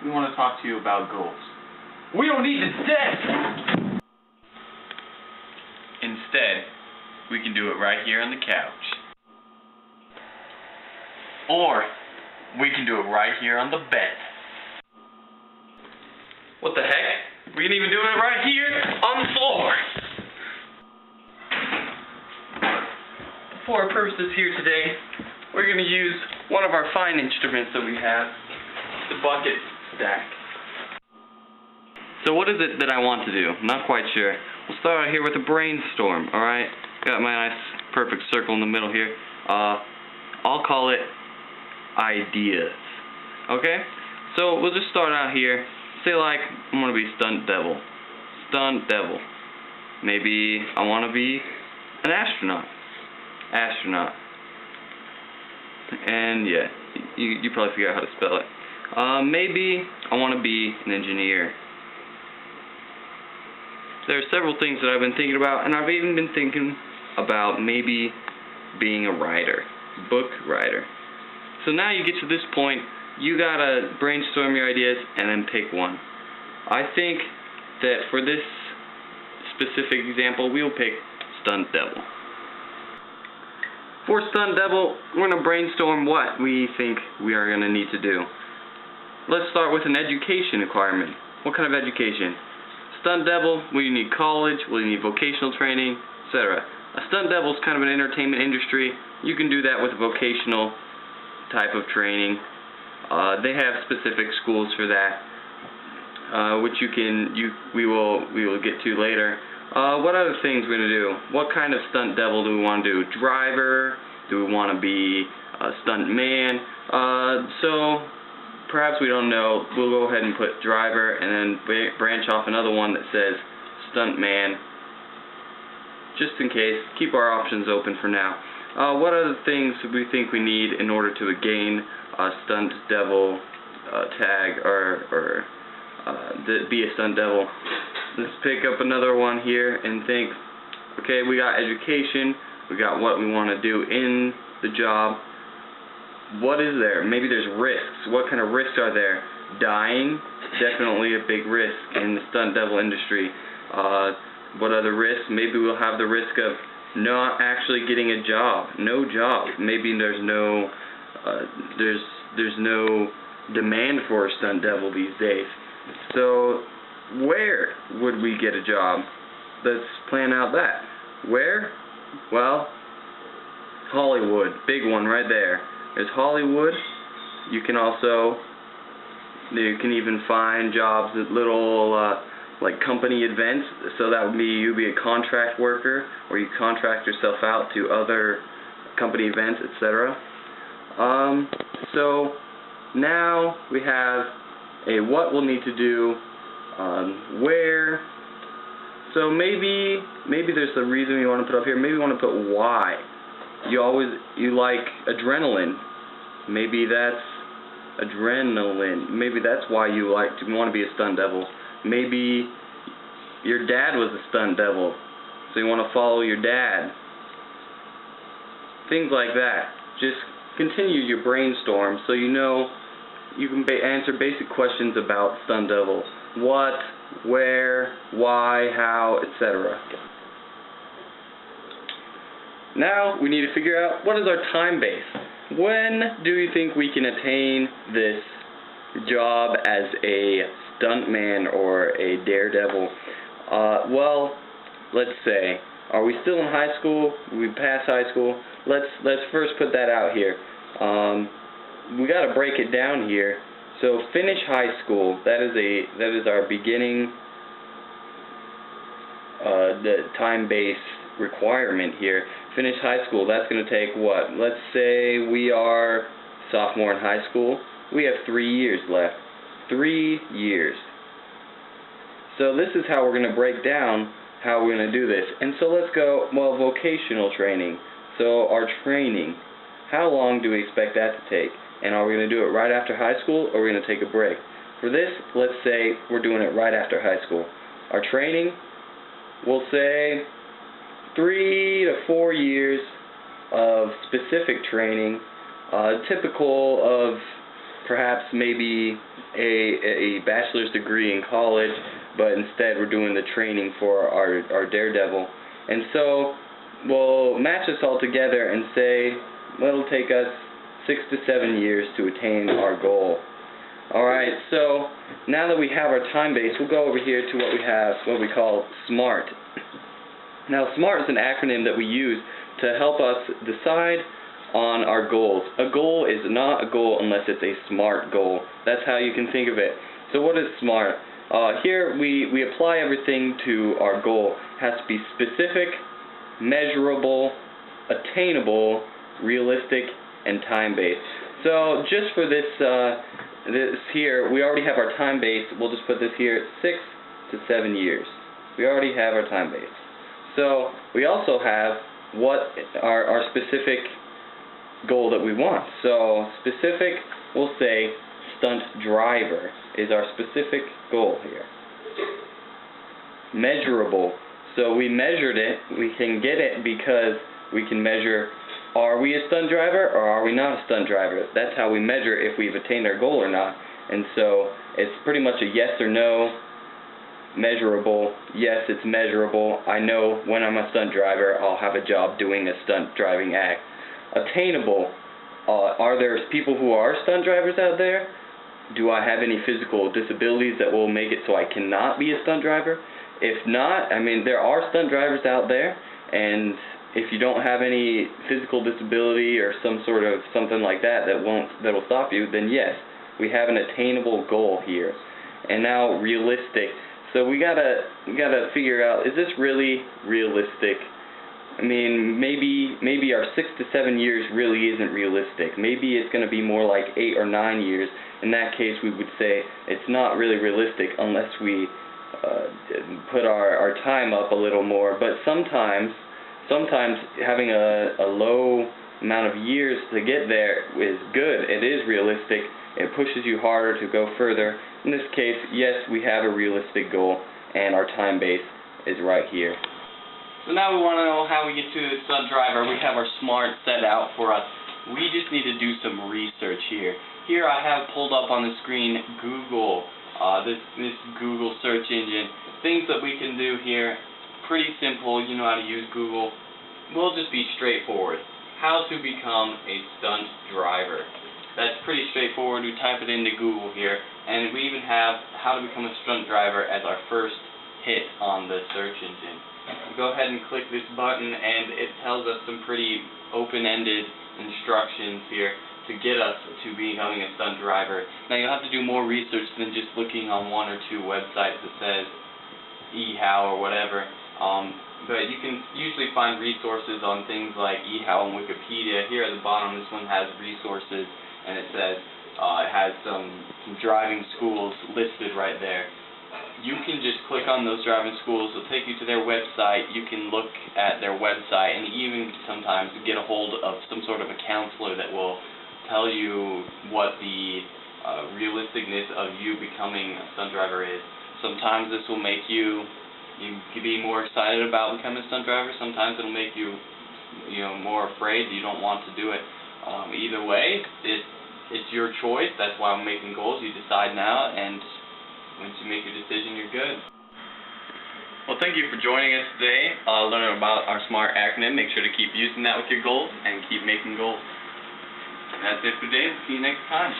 we want to talk to you about goals. We don't need this desk! Instead, we can do it right here on the couch. Or, we can do it right here on the bed. What the heck? We can even do it right here on the floor. For our purposes here today, we're going to use one of our fine instruments that we have, the bucket stack. So what is it that I want to do? I'm not quite sure. We'll start out here with a brainstorm, alright? Got my nice perfect circle in the middle here. I'll call it ideas. Okay? So we'll just start out here. Say like, I want to be stunt devil. Stunt devil. Maybe I want to be an astronaut. Astronaut. And yeah, you probably figure out how to spell it. Maybe I want to be an engineer. There are several things that I've been thinking about, and I've even been thinking about maybe being a writer, book writer. So now you get to this point, you gotta brainstorm your ideas and then pick one. I think that for this specific example, we'll pick stunt devil. For stunt devil, we're gonna brainstorm what we think we are gonna need to do. Let's start with an education requirement. What kind of education? Stunt devil, will you need college, will you need vocational training, etc. A stunt devil is kind of an entertainment industry. You can do that with vocational type of training. They have specific schools for that, which we will get to later. What other things we're gonna do? What kind of stunt devil do we want to do? Driver? Do we want to be a stunt man? So perhaps we don't know. We'll go ahead and put driver and then branch off another one that says stunt man, just in case. Keep our options open for now. What other things do we think we need in order to gain a stunt devil tag or be a stunt devil? Let's pick up another one here and think, okay, we got education, we got what we want to do in the job. What is there? Maybe there's risks. What kind of risks are there? Dying, definitely a big risk in the stunt devil industry. What other risks? Maybe we'll have the risk of not actually getting a job. No job. Maybe there's no demand for a stunt devil these days. So where would we get a job? Let's plan out that. Where? Well, Hollywood. Big one right there. There's Hollywood. You can even find jobs at little like company events. So that would be you'd be a contract worker, or you contract yourself out to other company events, etc. So now we have a what we'll need to do, where. So maybe there's a reason you want to put up here. Maybe you want to put why. You like adrenaline. Maybe that's adrenaline. Maybe that's why you want to be a stunt devil. Maybe your dad was a stunt devil, so you want to follow your dad. Things like that. Just continue your brainstorm so you know you can answer basic questions about stunt devil. What, where, why, how, etc. Now we need to figure out what is our time base. When do you think we can attain this job as a stuntman or a daredevil? Well, let's say, are we still in high school? We passed high school. Let's first put that out here. We got to break it down here. So finish high school. That is our beginning, the time-based requirement here. Finish high school. That's going to take what? Let's say we are sophomore in high school. We have 3 years left. 3 years. So this is how we're going to break down how we're going to do this. And so let's go, well, vocational training. So our training, how long do we expect that to take? And are we going to do it right after high school, or are we going to take a break? For this, let's say we're doing it right after high school. Our training, we'll say 3 to 4 years of specific training, typical of perhaps maybe a bachelor's degree in college, but instead we're doing the training for our Daredevil. And so we'll match this all together and say, well, it'll take us 6 to 7 years to attain our goal. Alright, so now that we have our time base, we'll go over here to what we have, what we call S.M.A.R.T. Now, S.M.A.R.T is an acronym that we use to help us decide on our goals. A goal is not a goal unless it's a SMART goal. That's how you can think of it. So what is SMART? Here we apply everything to our goal. It has to be specific, measurable, attainable, realistic, and time-based. So just for this here, we already have our time base. We'll just put this here, 6 to 7 years. We already have our time base. So we also have what our specific goal that we want. So specific, we'll say stunt driver is our specific goal here. Measurable, so we measured it. We can get it because we can measure, are we a stunt driver or are we not a stunt driver? That's how we measure if we've attained our goal or not. And so it's pretty much a yes or no. Measurable, yes, it's measurable. I know when I'm a stunt driver, I'll have a job doing a stunt driving act. Attainable, are there people who are stunt drivers out there? Do I have any physical disabilities that will make it so I cannot be a stunt driver? If not, I mean, there are stunt drivers out there, and if you don't have any physical disability or some sort of something like that that'll stop you, then yes, we have an attainable goal here. And now realistic. So we gotta figure out, is this really realistic? I mean, maybe our 6 to 7 years really isn't realistic. Maybe it's going to be more like 8 or 9 years. In that case, we would say it's not really realistic unless we put our time up a little more. But sometimes having a low amount of years to get there is good. It is realistic. It pushes you harder to go further. In this case, yes, we have a realistic goal, and our time base is right here. So now we want to know how we get to the stunt driver. We have our SMART set out for us. We just need to do some research here. Here I have pulled up on the screen Google, this Google search engine. Things that we can do here, pretty simple. You know how to use Google. We'll just be straightforward. How to become a stunt driver. That's pretty straightforward. We type it into Google here, and we even have how to become a stunt driver as our first hit on the search engine. Go ahead and click this button, and it tells us some pretty open-ended instructions here to get us to becoming a stunt driver. Now you'll have to do more research than just looking on 1 or 2 websites that says eHow or whatever. But you can usually find resources on things like eHow and Wikipedia. Here at the bottom, this one has resources, and it says it has some driving schools listed right there. You can just click on those driving schools. It'll take you to their website. You can look at their website and even sometimes get a hold of some sort of a counselor that will tell you what the realisticness of you becoming a stunt driver is. Sometimes this will make you be more excited about becoming a stunt driver. Sometimes it'll make you, more afraid. You don't want to do it. Either way, it's your choice. That's why I'm making goals. You decide now, and once you make your decision, you're good. Well, thank you for joining us today, learning about our SMART acronym. Make sure to keep using that with your goals and keep making goals. And that's it for today. See you next time.